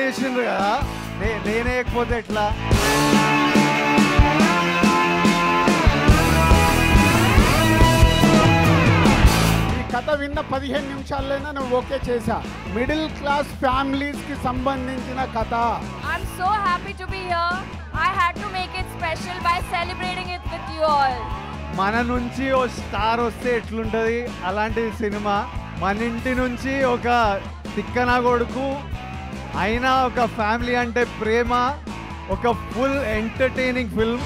చేసిండ్రు కదా, నేనేయకపోతే ఎట్లా? కథ విన్న 15 నిమిషాల్లోనే నువ్వు ఓకే చేశా. మిడిల్ క్లాస్ ఫ్యామిలీస్ కి సంబంధించిన కథ. I'm so happy to be here. I had to make it special by celebrating it with you all. మన నుంచి ఓ స్టార్ వస్తే ఎట్లుంటది అలాంటి సినిమా. మన ఇంటి నుంచి ఒక తిక్కన కొడుకు అయినా ఒక ఫ్యామిలీ అంటే ప్రేమ, ఒక ఫుల్ ఎంటర్టైనింగ్ ఫిల్మ్.